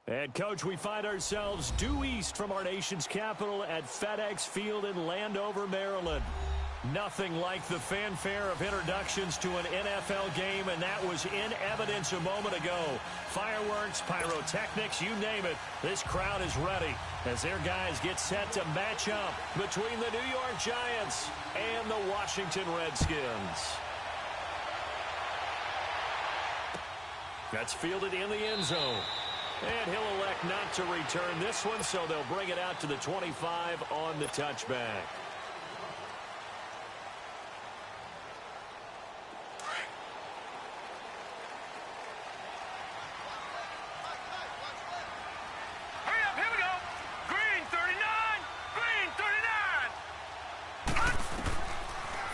And, Coach, we find ourselves due east from our nation's capital at FedEx Field in Landover, Maryland. Nothing like the fanfare of introductions to an NFL game, and that was in evidence a moment ago. Fireworks, pyrotechnics, you name it. This crowd is ready as their guys get set to match up between the New York Giants and the Washington Redskins. That's fielded in the end zone. And he'll elect not to return this one, so they'll bring it out to the 25 on the touchback. Hurry up, here we go. Green 39, green 39.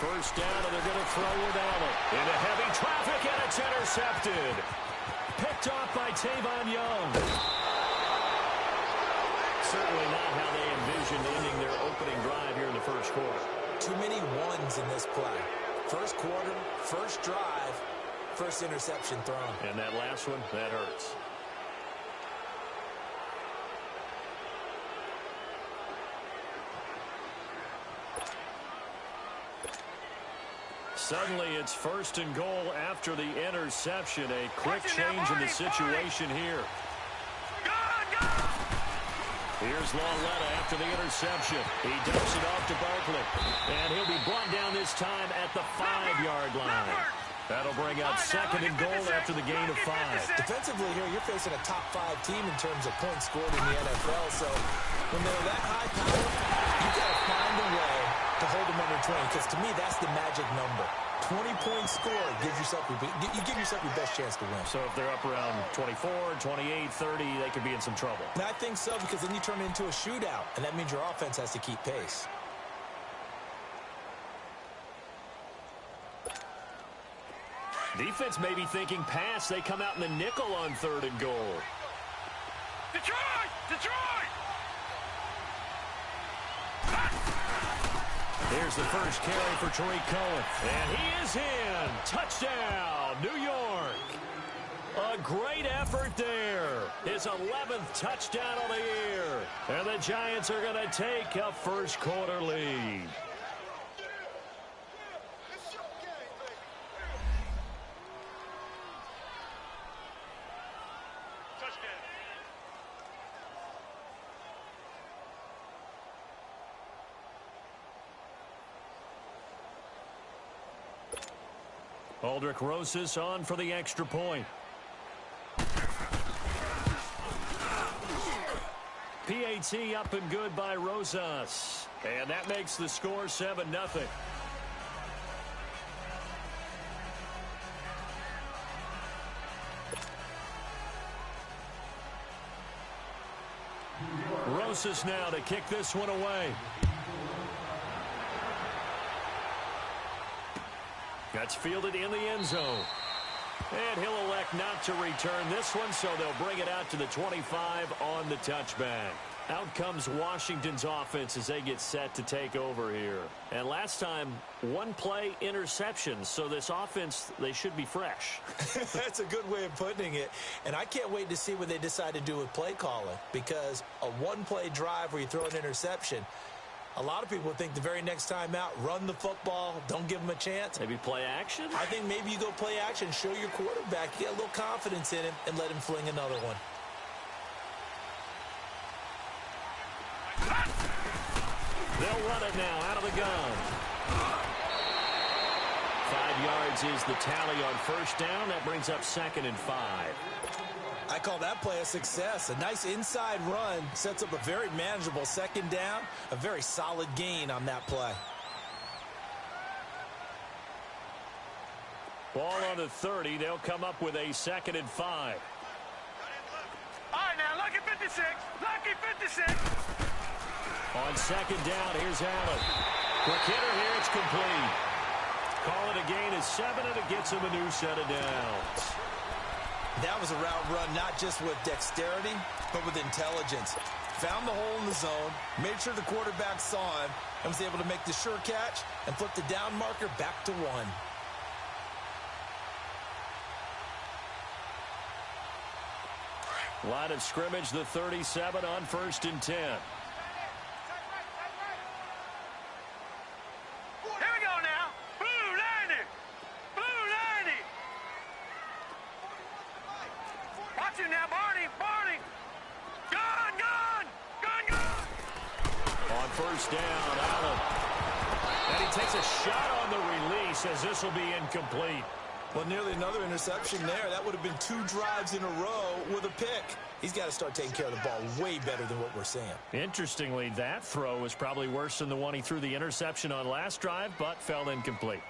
First down, and they're going to throw without it. Into heavy traffic, and it's intercepted. Picked off by Tavon Young. Certainly not how they envisioned ending their opening drive here in the first quarter. Too many ones in this play. First quarter, first drive, first interception thrown. And that last one, that hurts. Suddenly, it's first and goal after the interception. A quick change in the situation here. Here's Lauletta after the interception. He dumps it off to Barkley. And he'll be brought down this time at the 5-yard line. That'll bring up second and goal after the gain of 5. Defensively here, you're facing a top 5 team in terms of points scored in the NFL. So when they're that high power, you've got to find a way to hold them under 20, because to me, that's the magic number. 20-point score gives yourself you give yourself your best chance to win. So if they're up around 24, 28, 30, they could be in some trouble. And I think so, because then you turn it into a shootout, and that means your offense has to keep pace. Defense may be thinking pass. They come out in the nickel on third and goal. Detroit! Detroit! Here's the first carry for Tariq Cohen. And he is in. Touchdown, New York. A great effort there. His 11th touchdown of the year. And the Giants are going to take a first quarter lead. Aldrick Rosas on for the extra point. PAT up and good by Rosas. And that makes the score 7-0. Rosas now to kick this one away. That's fielded in the end zone. And he'll elect not to return this one, so they'll bring it out to the 25 on the touchback. Out comes Washington's offense as they get set to take over here. And last time, one play interception, so this offense, they should be fresh. That's a good way of putting it. And I can't wait to see what they decide to do with play calling, because a one-play drive where you throw an interception, a lot of people think the very next time out, run the football, don't give them a chance. Maybe play action? I think maybe you go play action, show your quarterback, you get a little confidence in him, and let him fling another one. They'll run it now out of the gun. 5 yards is the tally on first down. That brings up 2nd and 5. I call that play a success. A nice inside run sets up a very manageable second down, a very solid gain on that play. Ball on the 30. They'll come up with a 2nd and 5. All right, now, lucky 56. Lucky 56. On second down, here's Allen. Quick hitter here, it's complete. Call it a gain of 7, and it gets him a new set of downs. That was a route run not just with dexterity, but with intelligence. Found the hole in the zone, made sure the quarterback saw him, and was able to make the sure catch and flip the down marker back to 1. Line of scrimmage, the 37 on 1st and 10. Here we go now. Blue 90. Blue 90. Watch it now, Barney. Barney. Gun, gun. Gun, gun. On 1st down, Allen. And he takes a shot on the release as this will be incomplete. Well, nearly another interception there. That would have been 2 drives in a row with a pick. He's got to start taking care of the ball way better than what we're seeing. Interestingly, that throw was probably worse than the one he threw the interception on last drive, but fell incomplete.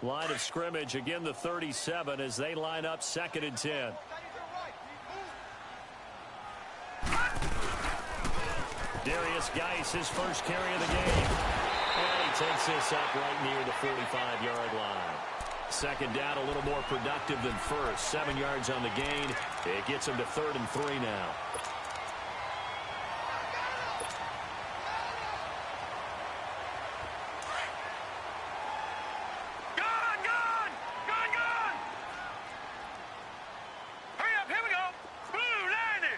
Line of scrimmage, again the 37 as they line up 2nd and 10. Darius Geis, his first carry of the game. And he takes this up right near the 45-yard line. 2nd down, a little more productive than first. 7 yards on the gain. It gets him to 3rd and 3 now. Gun, gun. Gun, gun. Hurry up, here we go. Blue 90.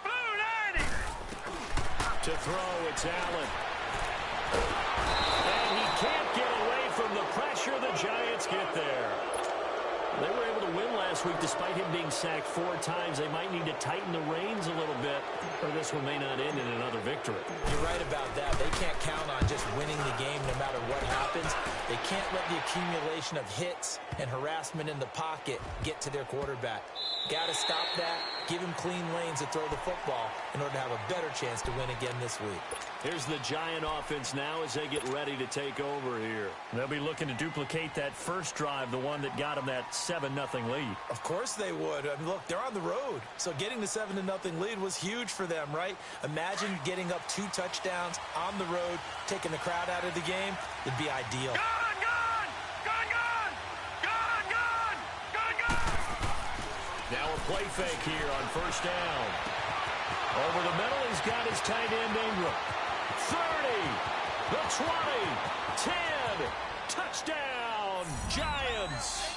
Blue 90. To throw, it's Allen. And he can't get away from the pressure. The Giants get there. They were able to win last week despite him being sacked 4 times. They might need to tighten the reins a little bit, or this one may not end in another victory. You're right about that. They can't count on just winning the game no matter what happens. They can't let the accumulation of hits and harassment in the pocket get to their quarterback. Got to stop that, give him clean lanes to throw the football in order to have a better chance to win again this week. Here's the Giant offense now as they get ready to take over here. They'll be looking to duplicate that first drive, the one that got them that 7-0 lead. Of course they would. I mean, look, they're on the road. So getting the 7-0 lead was huge for them, right? Imagine getting up 2 touchdowns on the road, taking the crowd out of the game. It'd be ideal. Gun, gun. Gun, gun. Gun, gun. Gun, gun. Now a play fake here on 1st down. Over the middle, he's got his tight end Ingram. 30, the 20, 10, touchdown, Giants.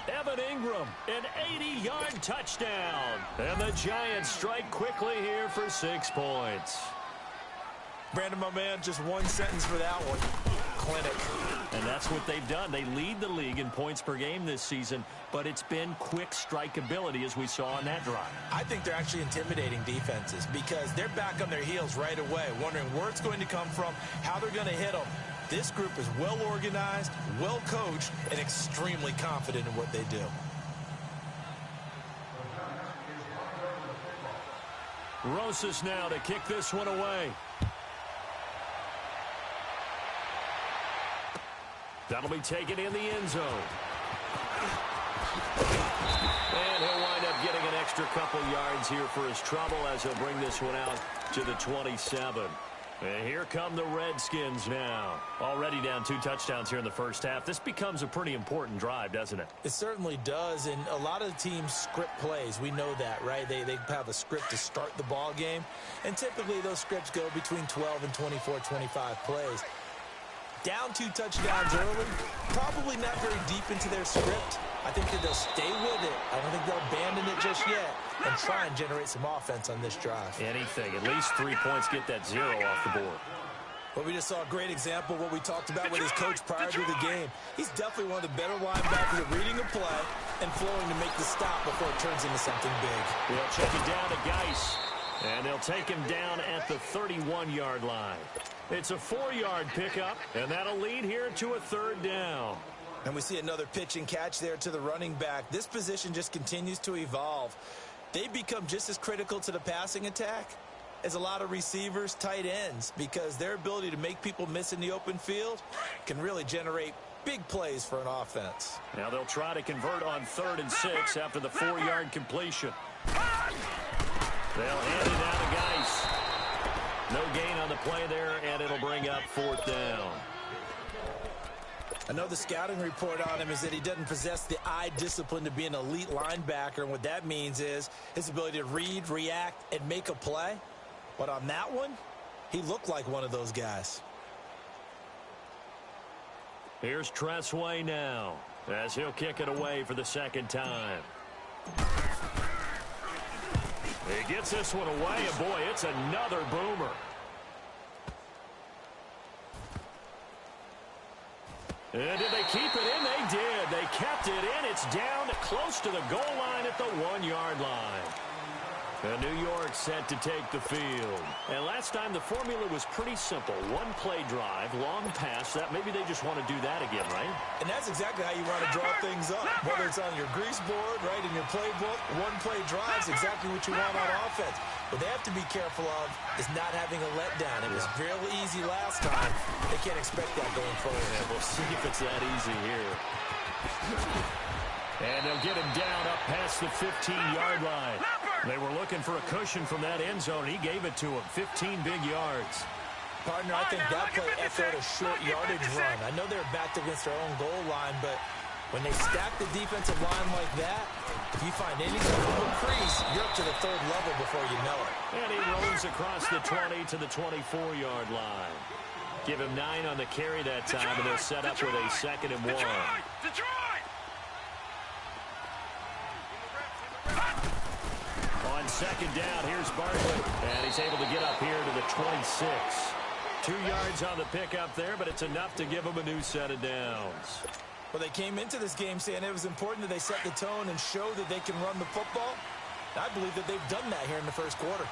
Evan Ingram, an 80-yard touchdown. And the Giants strike quickly here for 6 points. Brandon, my man, just one sentence for that one. Clinic. And that's what they've done. They lead the league in points per game this season, but it's been quick strikeability as we saw on that drive. I think they're actually intimidating defenses because they're back on their heels right away, wondering where it's going to come from, how they're going to hit them. This group is well organized, well coached, and extremely confident in what they do. Rosas now to kick this one away. That'll be taken in the end zone. And he'll wind up getting an extra couple yards here for his trouble as he'll bring this one out to the 27. And here come the Redskins now. Already down 2 touchdowns here in the first half. This becomes a pretty important drive, doesn't it? It certainly does, and a lot of teams script plays. We know that, right? They have a script to start the ball game, and typically those scripts go between 12 and 24, 25 plays. Down 2 touchdowns early, probably not very deep into their script. I think that they'll stay with it. I don't think they'll abandon it just yet and try and generate some offense on this drive. Anything. At least 3 points, get that 0 off the board. Well, we just saw a great example of what we talked about with his coach prior to the game. He's definitely one of the better linebackers at reading a play and flowing to make the stop before it turns into something big. They'll check it down to Geis, and they'll take him down at the 31-yard line. It's a 4-yard pickup, and that'll lead here to a 3rd down. And we see another pitch and catch there to the running back. This position just continues to evolve. They become just as critical to the passing attack as a lot of receivers, tight ends, because their ability to make people miss in the open field can really generate big plays for an offense. Now they'll try to convert on 3rd and 6 after the 4-yard completion. They'll hand it out to Geis. No gain on the play there, and it'll bring up 4th down. I know the scouting report on him is that he doesn't possess the eye discipline to be an elite linebacker, and what that means is his ability to read, react, and make a play. But on that one, he looked like one of those guys. Here's Tressway now as he'll kick it away for the second time. He gets this one away, and boy, it's another boomer. And did they keep it in? They did. They kept it in. It's down close to the goal line at the 1-yard line. And New York set to take the field. And last time the formula was pretty simple. One play drive, long pass. That maybe they just want to do that again, right? And that's exactly how you want to draw things up. Whether it's on your grease board, right, in your playbook, one play drive is exactly what you want on offense. What they have to be careful of is not having a letdown. It was real easy last time. They can't expect that going forward. Yeah, we'll see if it's that easy here. And they'll get him down up past the 15-yard line. They were looking for a cushion from that end zone. He gave it to him. 15 big yards. Partner, I think that play echoed a short yardage run. I know they're backed against their own goal line, but when they stack the defensive line like that, if you find any sort of crease, you're up to the third level before you know it. And he rolls across the 20 to the 24-yard line. Give him 9 on the carry that time, and they're set up with a 2nd and 1. On second down, here's Bartlett, and he's able to get up here to the 26. 2 yards on the pickup there, but it's enough to give him a new set of downs. Well, they came into this game saying it was important that they set the tone and show that they can run the football. I believe that they've done that here in the first quarter.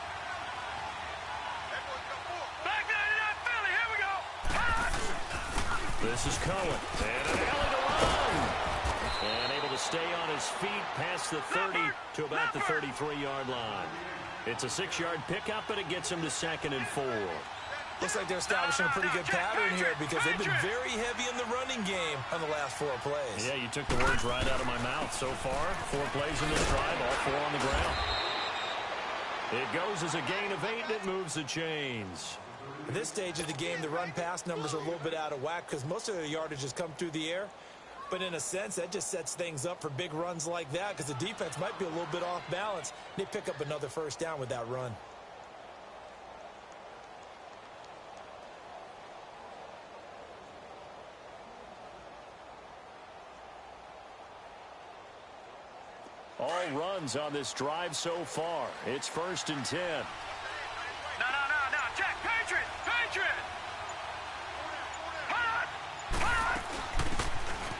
This is Cohen, and an alley to run. And able to stay on his feet past the 30 to about the 33-yard line. It's a 6-yard pickup, but it gets him to 2nd and 4. Looks like they're establishing a pretty good pattern here because they've been very heavy in the running game on the last 4 plays. Yeah, you took the words right out of my mouth. So far, 4 plays in this drive, all 4 on the ground. It goes as a gain of 8, and it moves the chains. At this stage of the game, the run-pass numbers are a little bit out of whack because most of the yardage has come through the air. But in a sense, that just sets things up for big runs like that because the defense might be a little bit off balance. They pick up another first down with that run. All runs on this drive so far. It's 1st and 10. No, Jack, Patriot!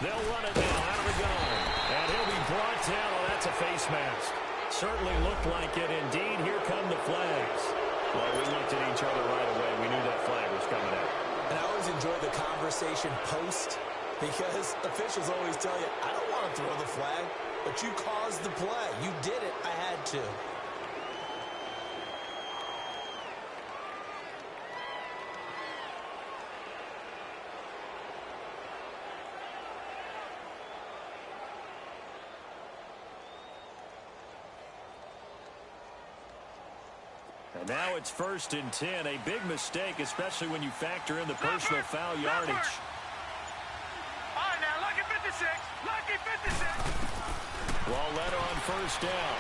They'll run it now out of the gun. And he'll be brought down. Oh, that's a face mask. Certainly looked like it. Indeed, here come the flags. Well, we looked at each other right away. We knew that flag was coming out. And I always enjoy the conversation post because officials always tell you, I don't want to throw the flag, but you caused the play. You did it. I had to. And now it's 1st and 10. A big mistake, especially when you factor in the personal foul yardage. All right, now, lucky 56. Lucky 56. Walletta on 1st down.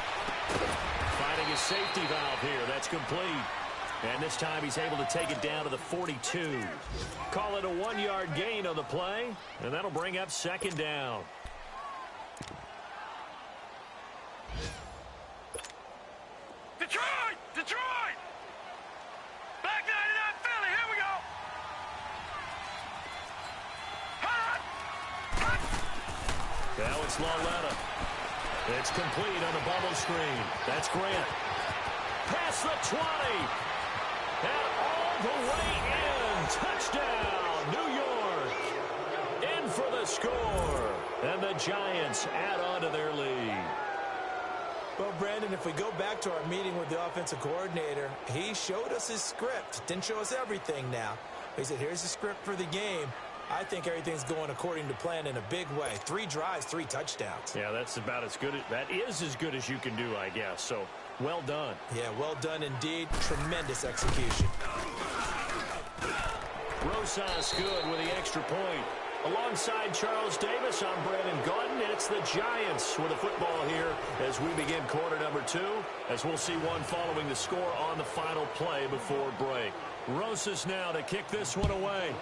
Finding his safety valve here. That's complete. And this time he's able to take it down to the 42. Call it a 1-yard gain on the play. And that'll bring up 2nd down. Detroit! Back 99 Philly, here we go! Now it's Walletta. It's complete on the bubble screen. That's Grant. Past the 20. And all the way in. Touchdown, New York. In for the score. And the Giants add on to their lead. Well, Brandon, if we go back to our meeting with the offensive coordinator, he showed us his script. Didn't show us everything now. He said, here's the script for the game. I think everything's going according to plan in a big way. 3 drives, 3 touchdowns. Yeah, that's about as good. That is as good as you can do, I guess. So, well done. Yeah, well done indeed. Tremendous execution. Rosas good with the extra point. Alongside Charles Davis, I'm Brandon Gaudin. It's the Giants with the football here as we begin quarter number 2, as we'll see one following the score on the final play before break. Rosas now to kick this one away.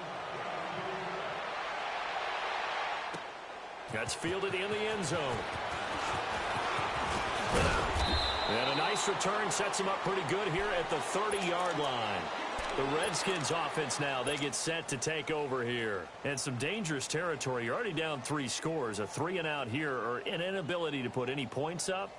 That's fielded in the end zone. And a nice return sets him up pretty good here at the 30-yard line. The Redskins offense now, they get set to take over here. And some dangerous territory. You're already down 3 scores. A 3-and-out here or an inability to put any points up.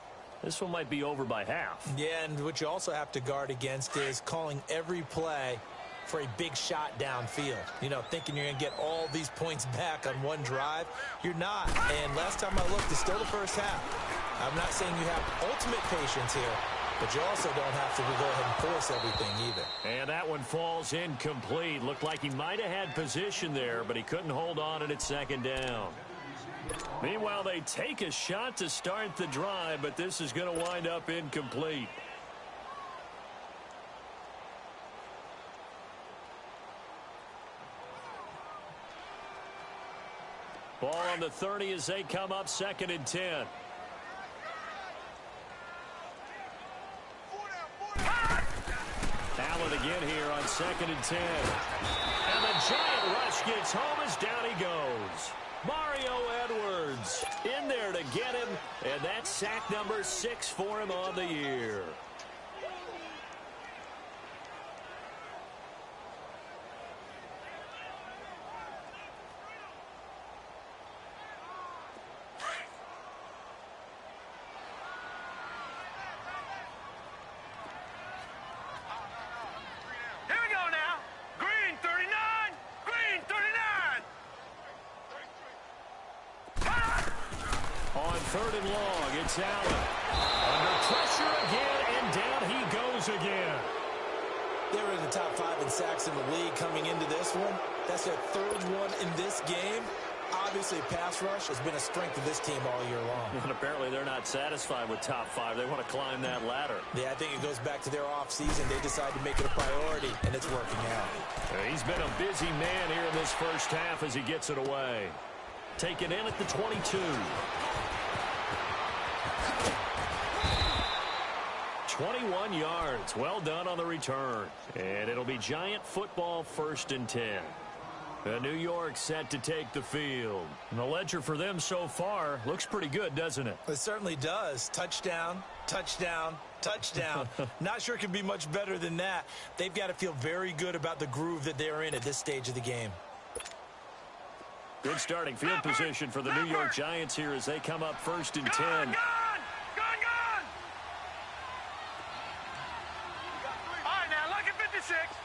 This one might be over by half. Yeah, and what you also have to guard against is calling every play for a big shot downfield. You know, thinking you're going to get all these points back on one drive. You're not. And last time I looked, it's still the first half. I'm not saying you have ultimate patience here, but you also don't have to go ahead and force everything either. And that one falls incomplete. Looked like he might have had position there, but he couldn't hold on at its second down. Meanwhile, they take a shot to start the drive, but this is going to wind up incomplete. Ball on the 30 as they come up 2nd and 10. Allen again here on 2nd and 10. And the giant rush gets home as down he goes. Mario Edwards in there to get him, and that's sack number 6 for him on the year. Third and long, it's Allen. Under pressure again, and down he goes again. They were in the top 5 in sacks in the league coming into this one. That's their 3rd one in this game. Obviously, pass rush has been a strength of this team all year long. And apparently they're not satisfied with top 5. They want to climb that ladder. Yeah, I think it goes back to their offseason. They decided to make it a priority, and it's working out. He's been a busy man here in this first half as he gets it away. Taken in at the 22. 21 yards. Well done on the return. And it'll be Giant football 1st and 10. New York set to take the field. And the ledger for them so far looks pretty good, doesn't it? It certainly does. Touchdown, touchdown, touchdown. Not sure it can be much better than that. They've got to feel very good about the groove that they're in at this stage of the game. Good starting field position for the New York Giants here as they come up 1st and 10.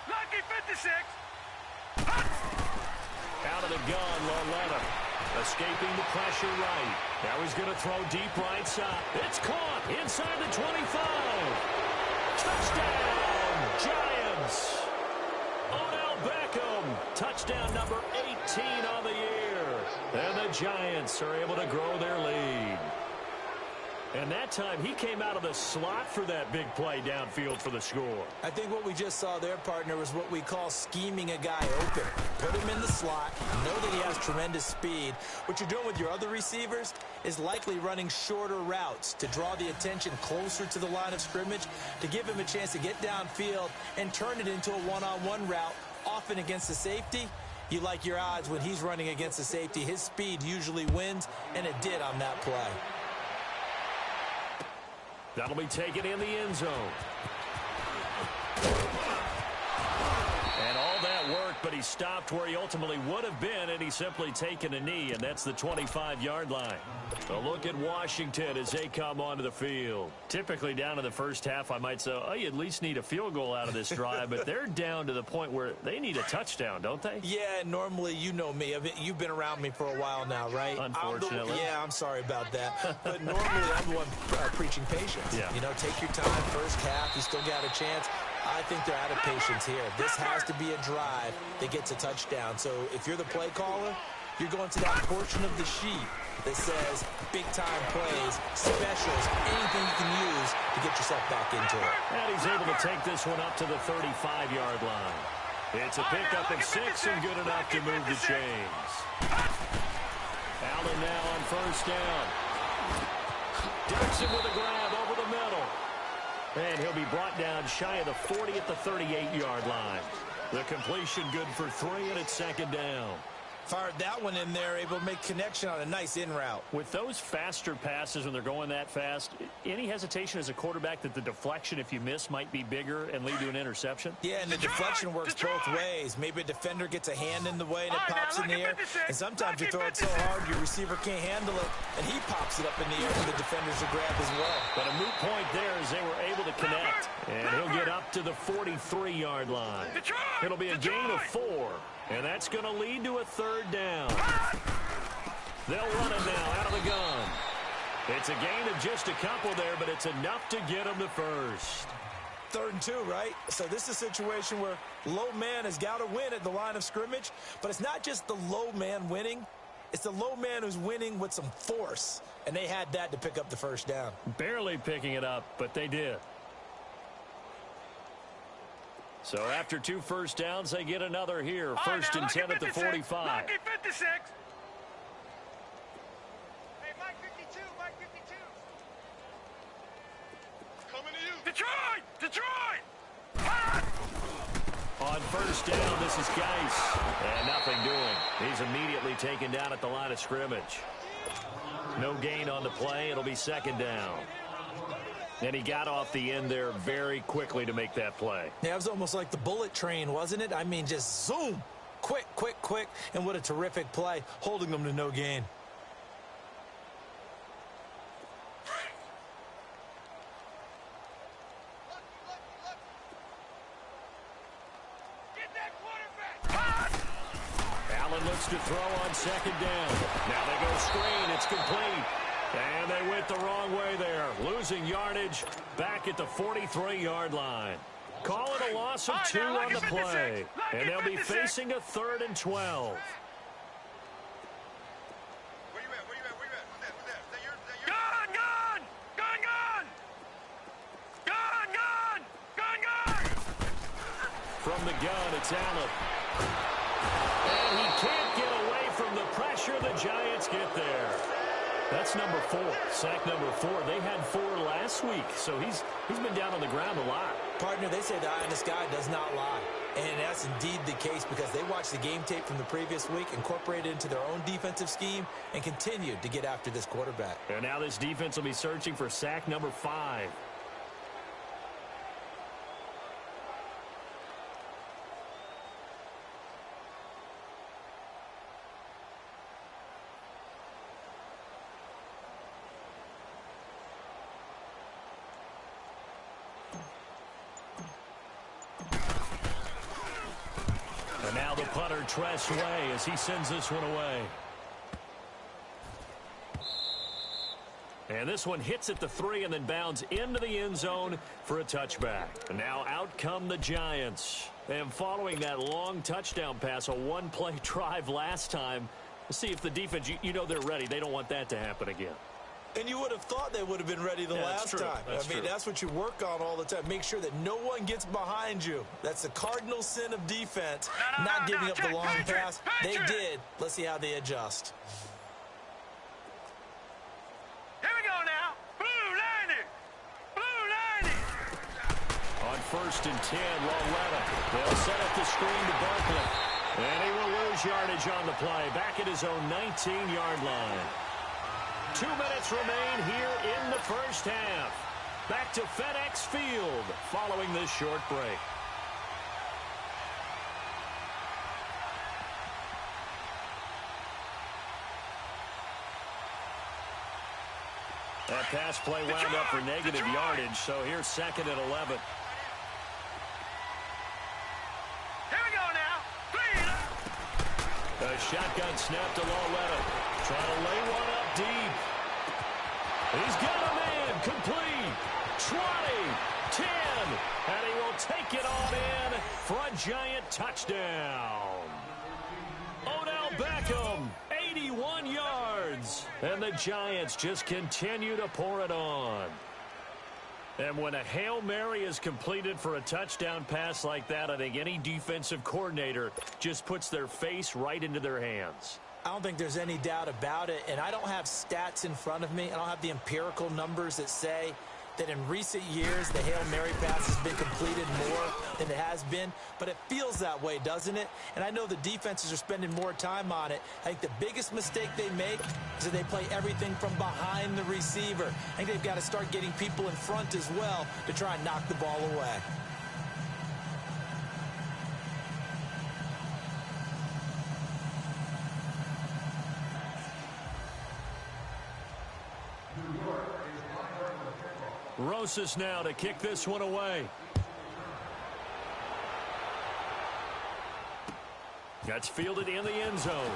Lucky 56. Out of the gun, Loletta. Escaping the pressure right. Now he's going to throw deep right side. It's caught inside the 25. Touchdown, Giants. Odell Beckham. Touchdown number 18 on the year. And the Giants are able to grow their lead. And that time, he came out of the slot for that big play downfield for the score. I think what we just saw there, partner, was what we call scheming a guy open. Put him in the slot, know that he has tremendous speed. What you're doing with your other receivers is likely running shorter routes to draw the attention closer to the line of scrimmage, to give him a chance to get downfield and turn it into a one-on-one route, often against the safety. You like your odds when he's running against the safety. His speed usually wins, and it did on that play. That'll be taken in the end zone. And all that work, but he stopped where he ultimately would have been, and he's simply taken a knee, and that's the 25-yard line. A look at Washington as they come onto the field. Typically down in the first half, I might say, oh, you at least need a field goal out of this drive, but they're down to the point where they need a touchdown, don't they? Yeah, normally, you know me. You've been around me for a while now, right? Unfortunately. I'm sorry about that. But normally, I'm the one preaching patience. Yeah. You know, take your time, first half, you still got a chance. I think they're out of patience here. This has to be a drive that gets a touchdown. So if you're the play caller, you're going to that portion of the sheet that says big-time plays, specials, anything you can use to get yourself back into it. And he's able to take this one up to the 35-yard line. It's a pickup of 6 and good enough to move the chains. Allen now on 1st down. Dixon with a grab over the middle. And he'll be brought down shy of the 40 at the 38-yard line. The completion good for 3, and it's 2nd down. Fired that one in there, able to make connection on a nice in route. With those faster passes when they're going that fast, any hesitation as a quarterback that the deflection, if you miss, might be bigger and lead to an interception? Yeah, and the deflection works both ways. Maybe a defender gets a hand in the way and it pops in the air. And sometimes you throw it so hard your receiver can't handle it, and he pops it up in the air for the defenders to grab as well. But a moot point there as they were able to connect. And he'll get up to the 43-yard line. It'll be a gain of 4. And that's going to lead to a 3rd down. They'll run it now out of the gun. It's a gain of just a couple there, but it's enough to get them to first. 3rd and 2, right? So this is a situation where low man has got to win at the line of scrimmage. But it's not just the low man winning. It's the low man who's winning with some force. And they had that to pick up the 1st down. Barely picking it up, but they did. So after 2 first downs, they get another here. 1st and 10 at the 45. Lucky 56. Hey, Mike 52, Mike 52. Coming to you. Detroit! Detroit! On 1st down, this is Geis. And nothing doing. He's immediately taken down at the line of scrimmage. No gain on the play. It'll be 2nd down. And he got off the end there very quickly to make that play. Yeah, it was almost like the bullet train, wasn't it? I mean, just zoom. Quick, quick, quick. And what a terrific play, holding them to no gain. Get that quarterback! Allen looks to throw on 2nd down. Now they go screen. It's complete. And they went the wrong way there. Losing yardage back at the 43-yard line. Call it a loss of 2 on the play. And they'll be facing a 3rd and 12. Where you at? Where you at? Who's that? Is that yours? Gun! Gun! Gun! Gun! Gun! Gun! Gun! From the gun, it's Allen. And he can't get away from the pressure. The Giants get there. That's number 4. Sack number 4. They had 4 last week, so he's been down on the ground a lot. Partner, they say the eye in the sky does not lie. And that's indeed the case because they watched the game tape from the previous week, incorporated it into their own defensive scheme, and continued to get after this quarterback. And now this defense will be searching for sack number 5. And now the punter, Tress Way, as he sends this one away. And this one hits at the 3 and then bounds into the end zone for a touchback. And now out come the Giants. And following that long touchdown pass, a one-play drive last time, let's see if the defense, you know they're ready. They don't want that to happen again. And you would have thought they would have been ready the last time. That's what you work on all the time. Make sure that no one gets behind you. That's the cardinal sin of defense, not giving up the long pass. They did. Let's see how they adjust. Here we go now. Blue 90. Blue 90. On 1st and 10, Loletta. They'll set up the screen to Barkley. And he will lose yardage on the play. Back at his own 19-yard line. 2 minutes remain here in the first half. Back to FedEx Field following this short break. That pass play wound up for negative yardage, so here's 2nd and 11. Here we go now. A shotgun snap to Loletta. Trying to lay one up deep. He's got a man complete. 20, 10, and he will take it on in for a Giant touchdown. Odell Beckham, 81 yards. And the Giants just continue to pour it on. And when a Hail Mary is completed for a touchdown pass like that, I think any defensive coordinator just puts their face right into their hands. I don't think there's any doubt about it, and I don't have stats in front of me. I don't have the empirical numbers that say that in recent years the Hail Mary pass has been completed more than it has been, but it feels that way, doesn't it? And I know the defenses are spending more time on it. I think the biggest mistake they make is that they play everything from behind the receiver. I think they've got to start getting people in front as well to try and knock the ball away. Rosas now to kick this one away. That's fielded in the end zone.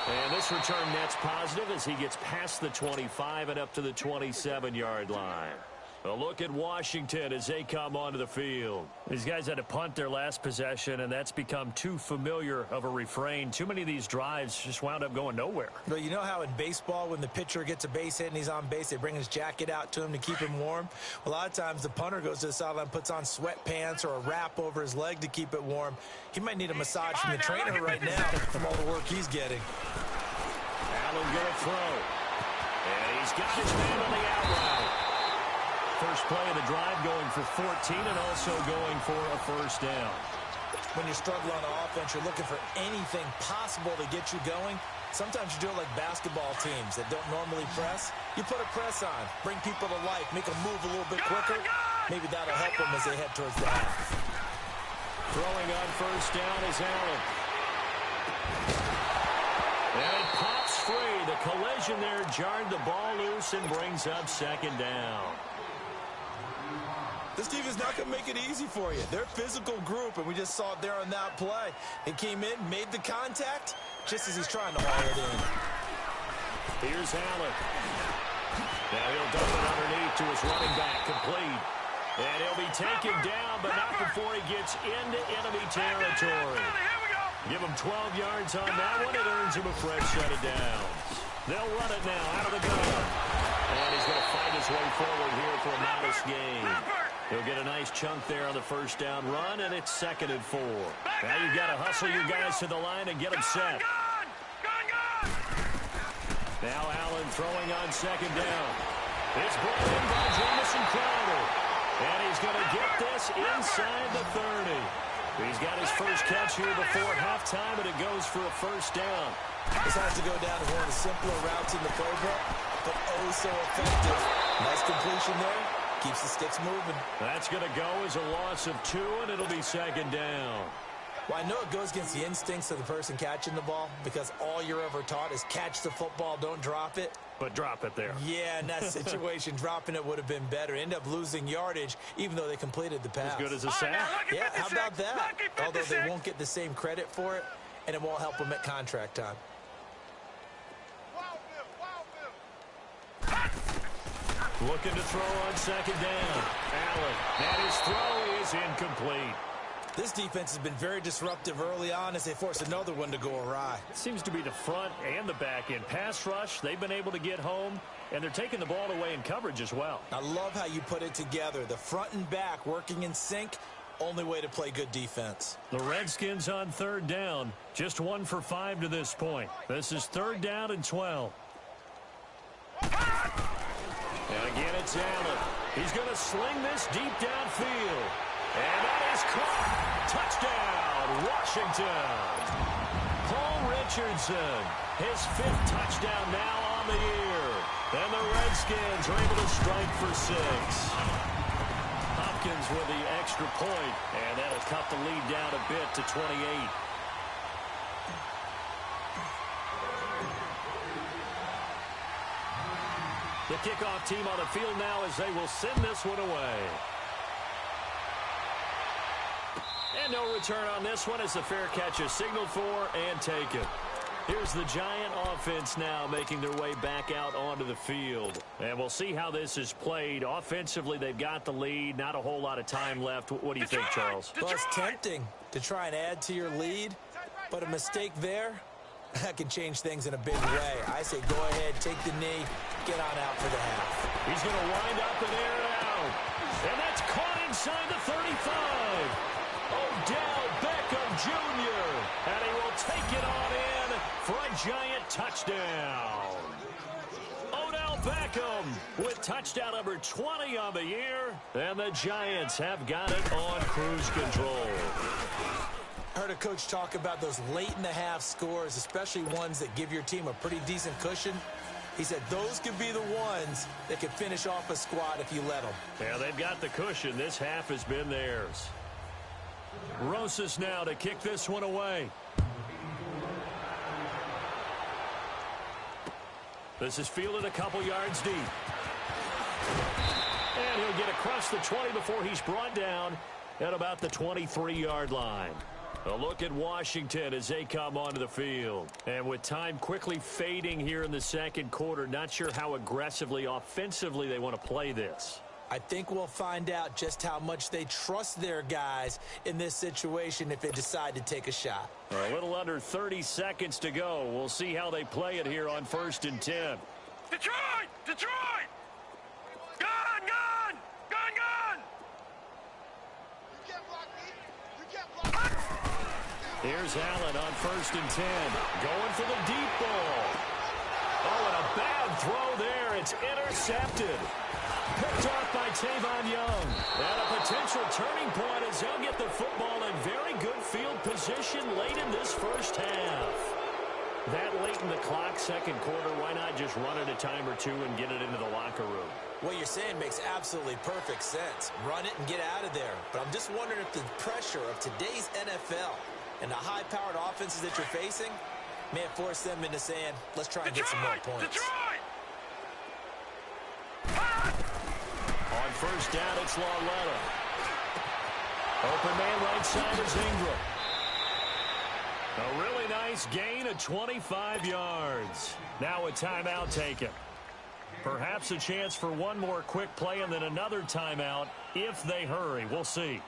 And this return net's positive as he gets past the 25 and up to the 27-yard line. A look at Washington as they come onto the field. These guys had to punt their last possession, and that's become too familiar of a refrain. Too many of these drives just wound up going nowhere. But you know how in baseball, when the pitcher gets a base hit and he's on base, they bring his jacket out to him to keep him warm? Well, a lot of times the punter goes to the sideline, puts on sweatpants or a wrap over his leg to keep it warm. He might need a massage from the trainer right now from all the work he's getting. Allen going to throw. And he's got his man on the out route. First play of the drive going for 14 and also going for a first down. When you're struggling on offense, you're looking for anything possible to get you going. Sometimes you do it like basketball teams that don't normally press. You put a press on, bring people to life, make them move a little bit quicker. Maybe that'll help them as they head towards the half. Throwing on first down is Allen. And it pops free. The collision there jarred the ball loose and brings up second down. This team is not going to make it easy for you. They're a physical group, and we just saw it there on that play. He came in, made the contact, just as he's trying to haul it in. Here's Allen. Now he'll dump it underneath to his running back, complete. And he'll be taken down, but not before he gets into enemy territory. Give him 12 yards on that one. It earns him a fresh set of downs. They'll run it now out of the gun. And he's going to fight his way forward here for a modest gain. He'll get a nice chunk there on the first down run, and it's 2nd and 4. Now you've got to hustle your guys to the line and get them set. Now Allen throwing on second down. It's brought in by Jamison Crowder. And he's going to get this inside the 30. He's got his first catch here before halftime, and it goes for a first down. This has to go down as one of the simpler routes in the playbook, but oh so effective. Nice completion there. Keeps the sticks moving. That's going to go as a loss of 2, and it'll be second down. Well, I know it goes against the instincts of the person catching the ball because all you're ever taught is catch the football, don't drop it. But drop it there. Yeah, in that situation, dropping it would have been better. End up losing yardage, even though they completed the pass. As good as a sack. Yeah, how about that? Although they won't get the same credit for it, and it won't help them at contract time. Looking to throw on second down. Allen. And his throw is incomplete. This defense has been very disruptive early on as they force another one to go awry. It seems to be the front and the back end. Pass rush, they've been able to get home, and they're taking the ball away in coverage as well. I love how you put it together. The front and back working in sync, only way to play good defense. The Redskins on third down. Just 1 for 5 to this point. This is 3rd down and 12. And again, it's Allen. He's going to sling this deep downfield. And that is caught. Touchdown, Washington. Paul Richardson, his 5th touchdown now on the year. And the Redskins are able to strike for 6. Hopkins with the extra point, and that'll cut the lead down a bit to 28. The kickoff team on the field now as they will send this one away. And no return on this one as the fair catch is signaled for and taken. Here's the Giant offense now making their way back out onto the field. And we'll see how this is played. Offensively, they've got the lead. Not a whole lot of time left. What do you think, Charles? Well, it's tempting to try and add to your lead, but a mistake there, that can change things in a big way. I say go ahead, take the knee, get on out for the half. He's going to wind up and air it out. And that's caught inside the 35. Odell Beckham Jr. And he will take it on in for a Giant touchdown. Odell Beckham with touchdown number 20 on the year. And the Giants have got it on cruise control. I heard a coach talk about those late-in-the-half scores, especially ones that give your team a pretty decent cushion. He said those could be the ones that could finish off a squad if you let them. Yeah, they've got the cushion. This half has been theirs. Rosas now to kick this one away. This is fielded a couple yards deep. And he'll get across the 20 before he's brought down at about the 23-yard line. A look at Washington as they come onto the field. And with time quickly fading here in the second quarter, not sure how aggressively, offensively they want to play this. I think we'll find out just how much they trust their guys in this situation if they decide to take a shot. A little under 30 seconds to go. We'll see how they play it here on 1st and 10. Detroit! Detroit! Gun! Gun! Gun! Gun! You can't block me. You can't block me. Here's Allen on 1st and 10. Going for the deep ball. Oh, and a bad throw there. It's intercepted. Picked off by Tavon Young. And a potential turning point as they'll get the football in very good field position late in this first half. That late in the clock, second quarter, why not just run it a time or two and get it into the locker room? What you're saying makes absolutely perfect sense. Run it and get out of there. But I'm just wondering if the pressure of today's NFL and the high-powered offenses that you're facing may have forced them into saying, let's try and get some more points. Detroit! On 1st down, it's Lauletta. Open man right side is Ingram. A really nice gain of 25 yards. Now a timeout taken. Perhaps a chance for one more quick play and then another timeout if they hurry. We'll see.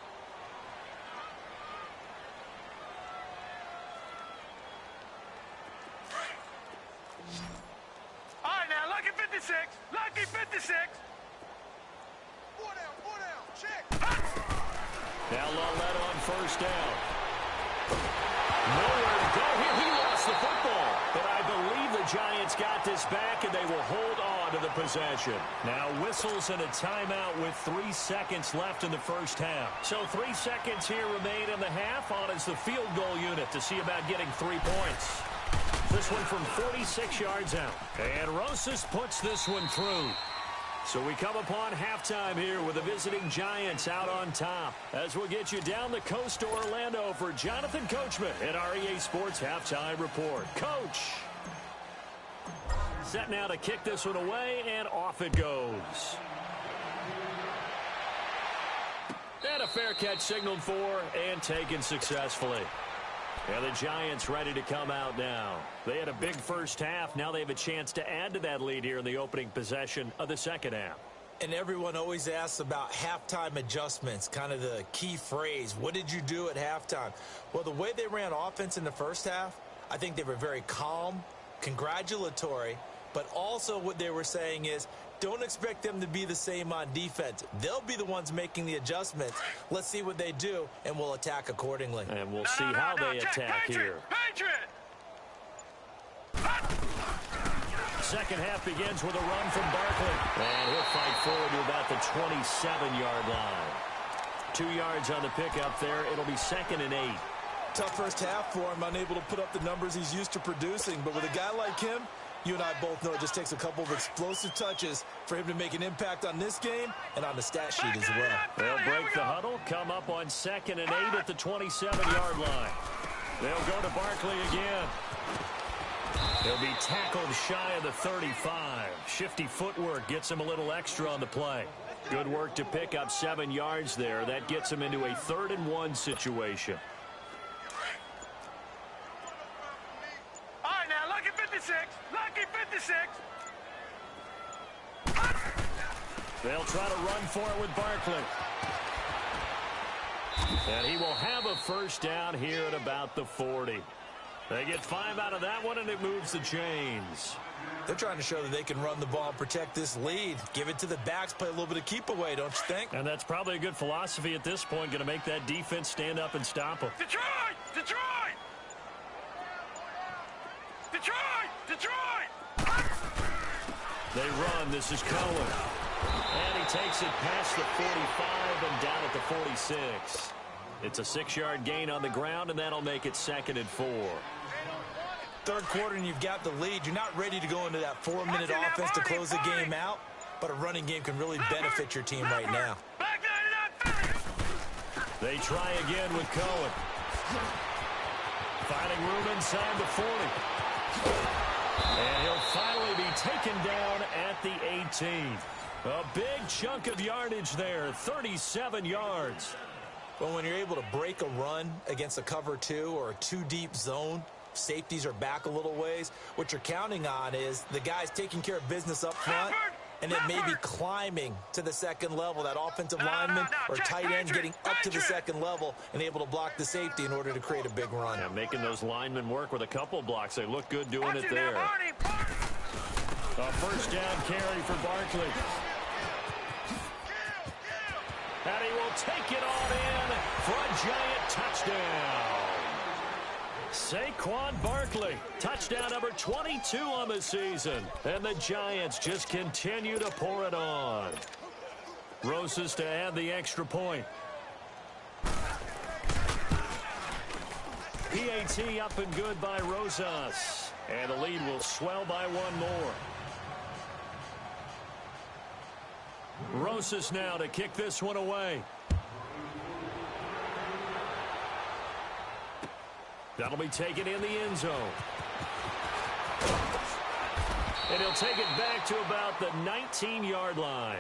All right, now, lucky 56. Lucky 56. Four down, check. Now Lauletta on 1st down. Nowhere to go here. He lost the football. But I believe the Giants got this back, and they will hold on to the possession. Now whistles and a timeout with 3 seconds left in the first half. So 3 seconds here remain in the half. On is the field goal unit to see about getting 3 points. This one from 46 yards out. And Rosas puts this one through. So we come upon halftime here with the visiting Giants out on top. As we'll get you down the coast to Orlando for Jonathan Coachman at our EA Sports Halftime Report. Coach! Set now to kick this one away, and off it goes. And a fair catch signaled for and taken successfully. And the Giants ready to come out now. They had a big first half. Now they have a chance to add to that lead here in the opening possession of the second half. And everyone always asks about halftime adjustments, kind of the key phrase. What did you do at halftime? Well, the way they ran offense in the first half, I think they were very calm, congratulatory, but also what they were saying is, don't expect them to be the same on defense. They'll be the ones making the adjustments. Let's see what they do, and we'll attack accordingly. And we'll see how they attack here. Patriot! Second half begins with a run from Barkley. And he'll fight forward to about the 27-yard line. 2 yards on the pickup there. It'll be 2nd and 8. Tough first half for him, unable to put up the numbers he's used to producing. But with a guy like him, you and I both know it just takes a couple of explosive touches for him to make an impact on this game and on the stat sheet as well. They'll break the huddle, come up on 2nd and 8 at the 27-yard line. They'll go to Barkley again. He'll be tackled shy of the 35. Shifty footwork gets him a little extra on the play. Good work to pick up 7 yards there. That gets him into a 3rd and 1 situation. All right, now, lucky 56. Lucky 56. They'll try to run for it with Barkley. And he will have a first down here at about the 40. They get 5 out of that one, and it moves the chains. They're trying to show that they can run the ball and protect this lead. Give it to the backs, play a little bit of keep away, don't you think? And that's probably a good philosophy at this point, going to make that defense stand up and stop them. Detroit! Detroit! Detroit! Detroit! They run. This is Cohen. And he takes it past the 45 and down at the 46. It's a 6-yard gain on the ground, and that'll make it 2nd and 4. Third quarter, and you've got the lead. You're not ready to go into that 4-minute offense to close the game out, but a running game can really benefit your team right now. They try again with Cohen. Finding room inside the 40. And he'll finally be taken down at the 18. A big chunk of yardage there, 37 yards. Well, when you're able to break a run against a cover 2 or a 2-deep zone, safeties are back a little ways. What you're counting on is the guys taking care of business up front and then maybe climbing to the second level. That offensive lineman or tight end getting up to the second level and able to block the safety in order to create a big run. Yeah, making those linemen work with a couple blocks. They look good doing it there. A first down carry for Barkley. And he will take it all in for a giant touchdown. Saquon Barkley, touchdown number 22 on the season. And the Giants just continue to pour it on. Rosas to add the extra point. PAT up and good by Rosas. And the lead will swell by one more. Rosas now to kick this one away. That'll be taken in the end zone. And he'll take it back to about the 19-yard line.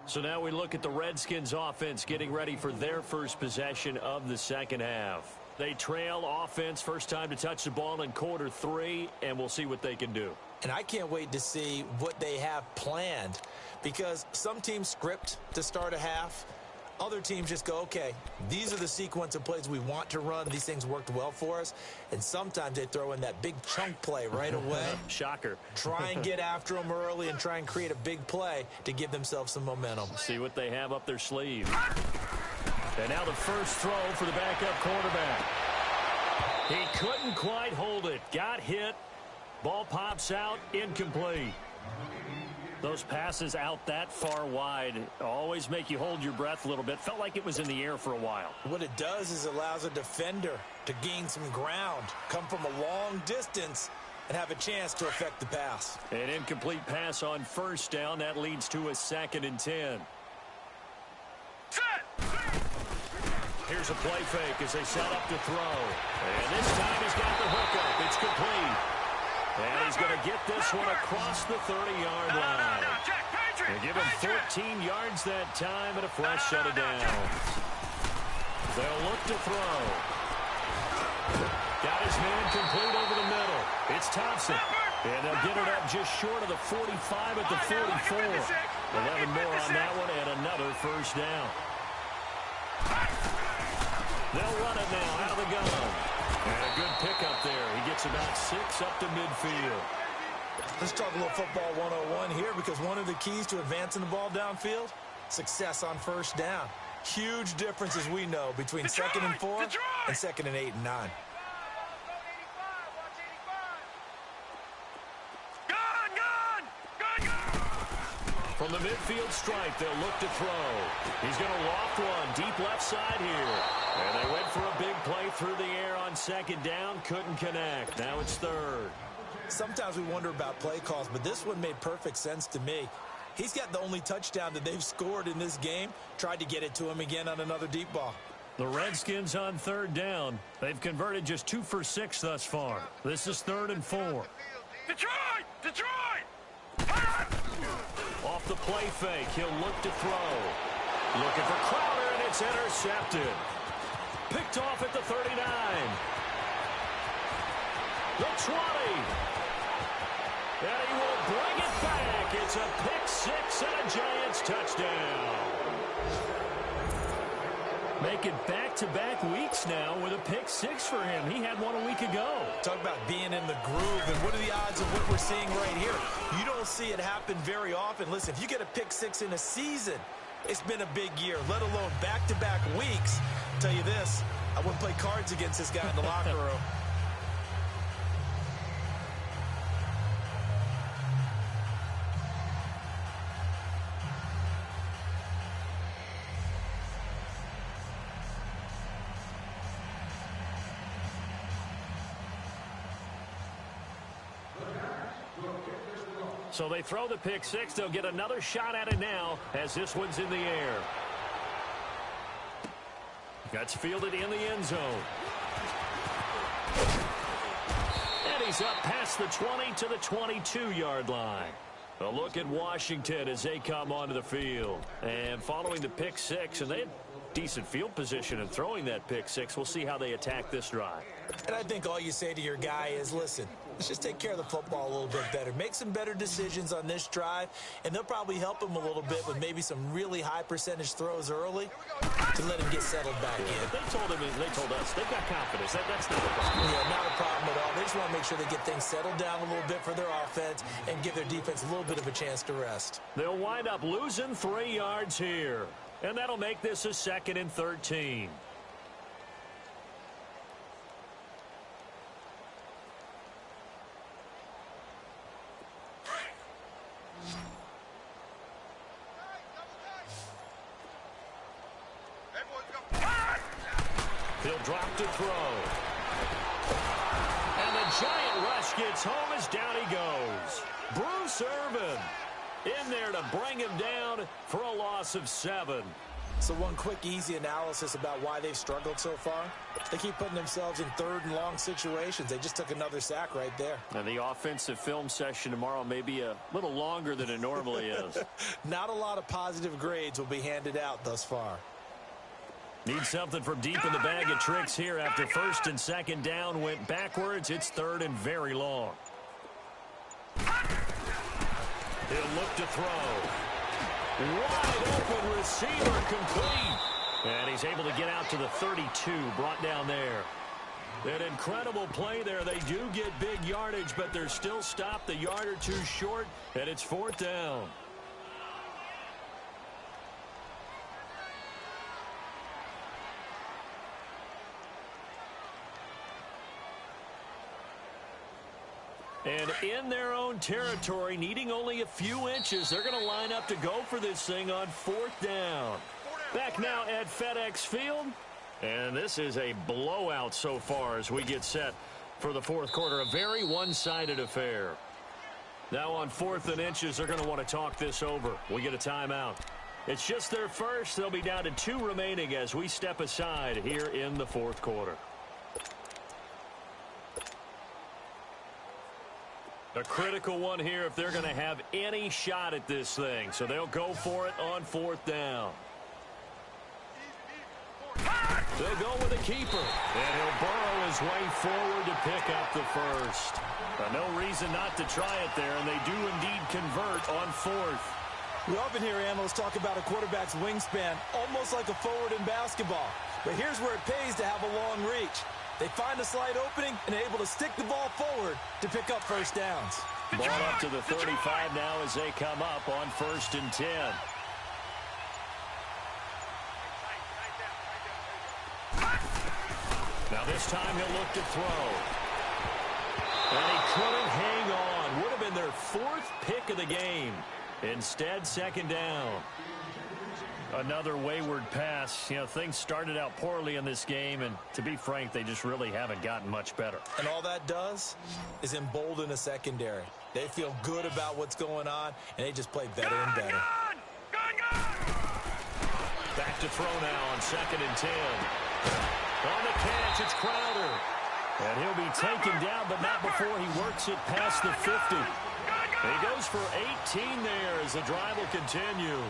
So now we look at the Redskins offense getting ready for their first possession of the second half. They trail offense first time to touch the ball in quarter 3, and we'll see what they can do. And I can't wait to see what they have planned, because some teams script to start a half. Other teams just go, okay, these are the sequence of plays we want to run. These things worked well for us. And sometimes they throw in that big chunk play right away. Shocker. Try and get after them early and try and create a big play to give themselves some momentum. See what they have up their sleeve. And now the first throw for the backup quarterback. He couldn't quite hold it. Got hit. Ball pops out. Incomplete. Those passes out that far wide always make you hold your breath a little bit. Felt like it was in the air for a while. What it does is it allows a defender to gain some ground, come from a long distance, and have a chance to affect the pass. An incomplete pass on first down. That leads to a 2nd and 10. Here's a play fake as they set up to throw. And this time he's got the hookup. It's complete. And he's going to get this one across the 30-yard line. They give him 14 yards that time and a fresh set of downs. They'll look to throw. Got his man complete over the middle. It's Thompson. And they'll get it up just short of the 45 at the 44. 11 more on that one and another first down. They'll run it now out of the gun. And a good pickup there. He gets about 6 up to midfield. Let's talk a little football 101 here, because one of the keys to advancing the ball downfield, success on first down. Huge difference, as we know, between 2nd and 4 and 2nd and 8 and 9. From the midfield stripe, they'll look to throw. He's going to loft one deep left side here. And they went for a big play through the air on 2nd down. Couldn't connect. Now it's 3rd. Sometimes we wonder about play calls, but this one made perfect sense to me. He's got the only touchdown that they've scored in this game. Tried to get it to him again on another deep ball. The Redskins on 3rd down. They've converted just 2 for 6 thus far. This is 3rd and 4. Detroit! Detroit! Off the play fake, he'll look to throw. Looking for Crowder, and it's intercepted. Picked off at the 39. The 20. And he will bring it back. It's a pick six and a Giants touchdown. Make it back-to-back weeks now with a pick six for him. He had one a week ago. Talk about being in the groove, and what are the odds of what we're seeing right here? You don't see it happen very often. Listen, if you get a pick six in a season, it's been a big year, let alone back-to-back weeks. I'll tell you this, I wouldn't play cards against this guy in the locker room. So they throw the pick six. They'll get another shot at it now as this one's in the air. That's fielded in the end zone. And he's up past the 20 to the 22-yard line. A look at Washington as they come onto the field. And following the pick six, and they had decent field position in throwing that pick six. We'll see how they attack this drive. And I think all you say to your guy is, listen, let's just take care of the football a little bit better. Make some better decisions on this drive, and they'll probably help him a little bit with maybe some really high percentage throws early to let him get settled back in. They told us, they've got confidence. That's not a problem. Yeah, not a problem at all. They just want to make sure they get things settled down a little bit for their offense and give their defense a little bit of a chance to rest. They'll wind up losing 3 yards here, and that'll make this a 2nd and 13. He'll drop to throw. And the Giant rush gets home as down he goes. Bruce Irvin in there to bring him down for a loss of 7. So one quick, easy analysis about why they've struggled so far. They keep putting themselves in 3rd and long situations. They just took another sack right there. And the offensive film session tomorrow may be a little longer than it normally is. Not a lot of positive grades will be handed out thus far. Need something from deep in the bag of tricks here after 1st and 2nd down went backwards. It's 3rd and very long. He'll look to throw. Wide open receiver complete. And he's able to get out to the 32, brought down there. An incredible play there. They do get big yardage, but they're still stopped a yard or 2 short, and it's 4th down. And in their own territory, needing only a few inches, they're going to line up to go for this thing on 4th down. Back now at FedEx Field. And this is a blowout so far as we get set for the 4th quarter. A very one-sided affair. Now on 4th and inches, they're going to want to talk this over. We get a timeout. It's just their first. They'll be down to 2 remaining as we step aside here in the 4th quarter. A critical one here if they're going to have any shot at this thing. So they'll go for it on 4th down. They'll go with a keeper. And he'll burrow his way forward to pick up the first. No reason not to try it there, and they do indeed convert on 4th. We often hear analysts talk about a quarterback's wingspan, almost like a forward in basketball. But here's where it pays to have a long reach. They find a slight opening and are able to stick the ball forward to pick up 1st downs. Ball up to the 35 now as they come up on 1st and 10. Now this time he'll look to throw. And he couldn't hang on. Would have been their 4th pick of the game. Instead, 2nd down. Another wayward pass. You know, things started out poorly in this game, and to be frank, they just really haven't gotten much better. And all that does is embolden a secondary. They feel good about what's going on, and they just play better and better. Back to throw now on 2nd and 10. On the catch, it's Crowder. And he'll be taken down, but not before he works it past the 50. He goes for 18 there as the drive will continue.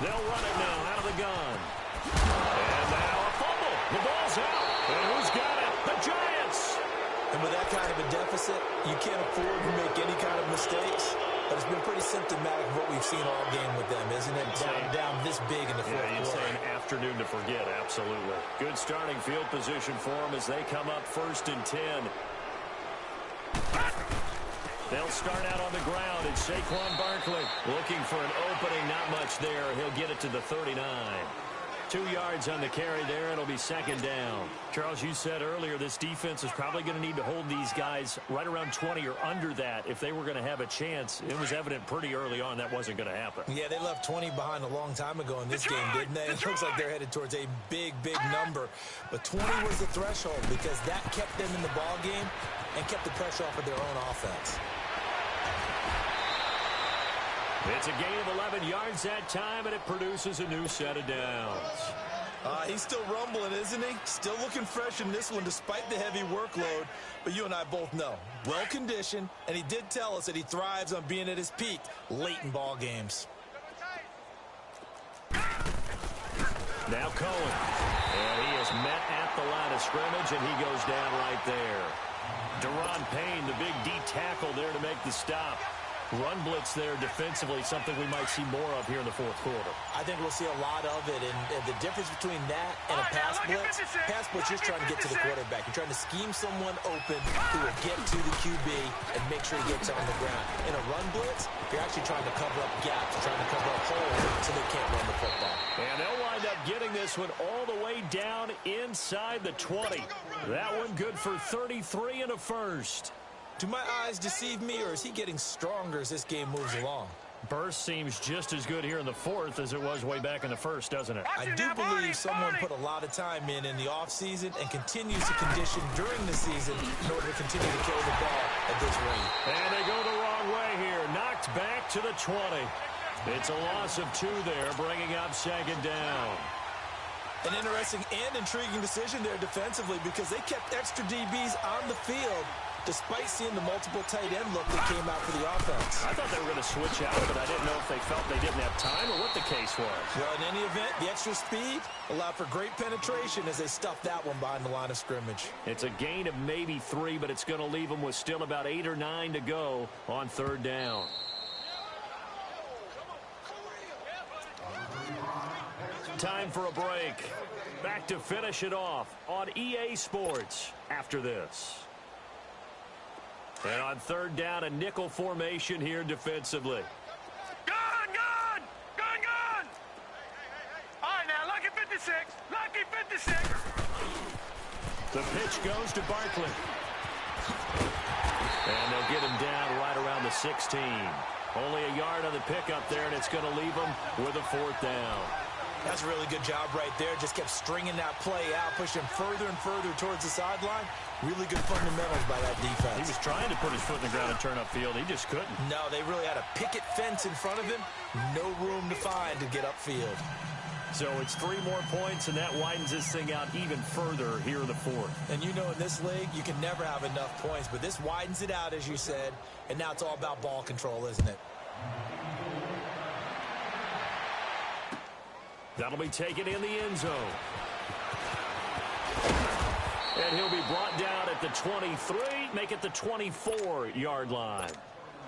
They'll run it now out of the gun. And now a fumble. The ball's out. And who's got it? The Giants! And with that kind of a deficit, you can't afford to make any kind of mistakes. But it's been pretty symptomatic of what we've seen all game with them, isn't it? Down this big in the fourth quarter. You'd say an afternoon to forget, absolutely. Good starting field position for them as they come up 1st and 10. They'll start out on the ground, and Saquon Barkley looking for an opening. Not much there. He'll get it to the 39. 2 yards on the carry there. It'll be 2nd down. Charles, you said earlier this defense is probably going to need to hold these guys right around 20 or under that if they were going to have a chance. It was evident pretty early on that wasn't going to happen. Yeah, they left 20 behind a long time ago in this game, didn't they? It looks like they're headed towards a big, big number. But 20 was the threshold because that kept them in the ball game and kept the pressure off of their own offense. It's a gain of 11 yards that time, and it produces a new set of downs. He's still rumbling, isn't he? Still looking fresh in this one despite the heavy workload. But you and I both know, well-conditioned, and he did tell us that he thrives on being at his peak late in ball games. Now Cohen. And he is met at the line of scrimmage, and he goes down right there. Deron Payne, the big D tackle there to make the stop. Run blitz there defensively, something we might see more of here in the fourth quarter. I think we'll see a lot of it, and the difference between that and a pass blitz, you're just trying to get to the quarterback. You're trying to scheme someone open who will get to the QB and make sure he gets on the ground. In a run blitz, you're actually trying to cover up gaps, trying to cover up holes so they can't run the football. And they'll wind up getting this one all the way down inside the 20. That one good for 33 and a first. Do my eyes deceive me, or is he getting stronger as this game moves along? Burst seems just as good here in the fourth as it was way back in the first, doesn't it? I do believe someone put a lot of time in the offseason and continues to condition during the season in order to continue to carry the ball at this rate. And they go the wrong way here. Knocked back to the 20. It's a loss of 2 there, bringing up 2nd down. An interesting and intriguing decision there defensively because they kept extra DBs on the field despite seeing the multiple tight end look that came out for the offense. I thought they were going to switch out, but I didn't know if they felt they didn't have time or what the case was. Well, in any event, the extra speed allowed for great penetration as they stuffed that one behind the line of scrimmage. It's a gain of maybe 3, but it's going to leave them with still about 8 or 9 to go on 3rd down. Time for a break. Back to finish it off on EA Sports after this. And on 3rd down, a nickel formation here defensively. Gun, gun! Gun, gun! All right, now, lucky 56. Lucky 56. The pitch goes to Barkley. And they'll get him down right around the 16. Only a yard on the pickup there, and it's going to leave him with a 4th down. That's a really good job right there. Just kept stringing that play out, pushing further and further towards the sideline. Really good fundamentals by that defense. He was trying to put his foot in the ground and turn upfield. He just couldn't. No, they really had a picket fence in front of him. No room to find to get upfield. So it's 3 more points, and that widens this thing out even further here in the 4th. And you know in this league, you can never have enough points, but this widens it out, as you said, and now it's all about ball control, isn't it? That'll be taken in the end zone. And he'll be brought down at the 23, make it the 24-yard line.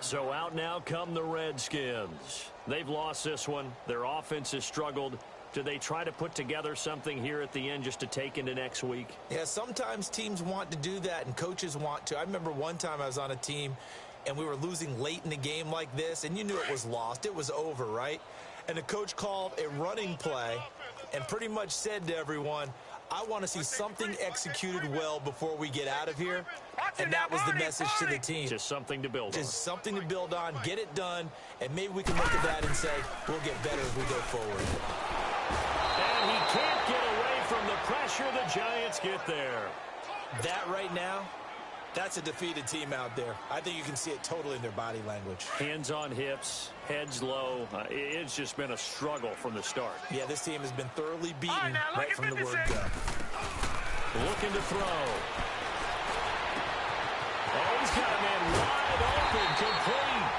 So out now come the Redskins. They've lost this one. Their offense has struggled. Do they try to put together something here at the end just to take into next week? Yeah, sometimes teams want to do that and coaches want to. I remember one time I was on a team and we were losing late in the game like this, and you knew it was lost. It was over, right? And the coach called a running play and pretty much said to everyone, I want to see something executed well before we get out of here. And that was the message to the team. Just something to build on. Just something to build on, get it done, and maybe we can look at that and say, we'll get better as we go forward. And he can't get away from the pressure. The Giants get there. That right now, that's a defeated team out there. I think you can see it totally in their body language. Hands on hips, heads low. It's just been a struggle from the start. Yeah, this team has been thoroughly beaten right from the word go. Looking to throw. Oh, he's got a man wide open, complete.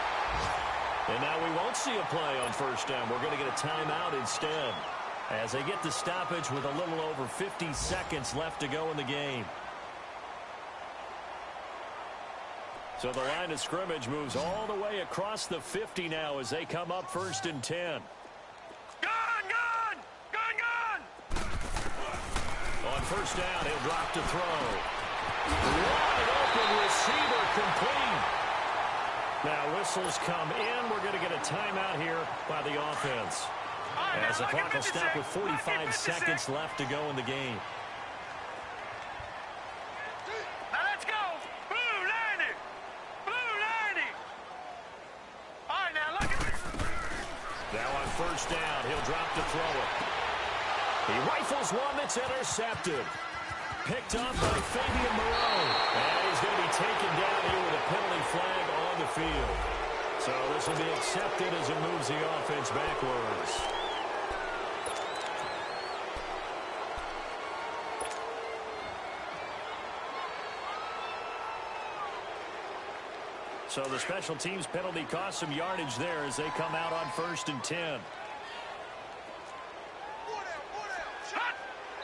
And now we won't see a play on 1st down. We're going to get a timeout instead. as they get the stoppage with a little over 50 seconds left to go in the game. So the line of scrimmage moves all the way across the 50 now as they come up 1st and 10. On 1st down, he'll drop to throw. Wide open receiver complete. Now whistles come in. We're going to get a timeout here by the offense. As the clock will stop with 45 seconds left to go in the game. Now let's go. Blue 90. Blue 90. All right, now look at this. Now on 1st down, he'll drop to throw it. He rifles one that's intercepted. Picked off by Fabian Moreau. And he's going to be taken down here with a penalty flag on the field. So this will be accepted as it moves the offense backwards. So the special teams penalty cost some yardage there as they come out on 1st and 10.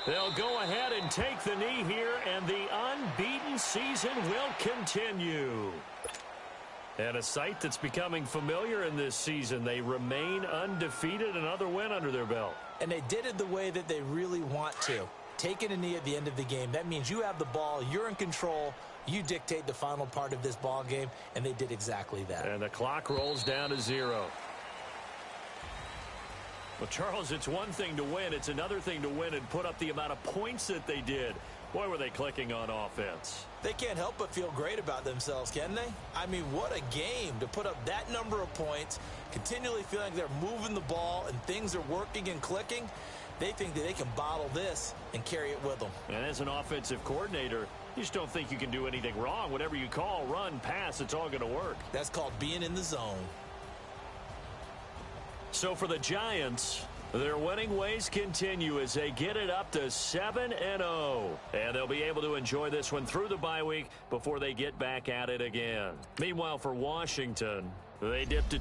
They'll go ahead and take the knee here, and the unbeaten season will continue. And a sight that's becoming familiar in this season. They remain undefeated, another win under their belt. And they did it the way that they really want to. Taking a knee at the end of the game, that means you have the ball, you're in control, you dictate the final part of this ball game, and they did exactly that. And the clock rolls down to 0. Well, Charles, it's one thing to win. It's another thing to win and put up the amount of points that they did. Boy, were they clicking on offense. They can't help but feel great about themselves, can they? I mean, what a game to put up that number of points, continually feeling like they're moving the ball and things are working and clicking. They think that they can bottle this and carry it with them. And as an offensive coordinator, you just don't think you can do anything wrong. Whatever you call, run, pass, it's all going to work. That's called being in the zone. So for the Giants, their winning ways continue as they get it up to 7-0. And they'll be able to enjoy this one through the bye week before they get back at it again. Meanwhile, for Washington, they dipped it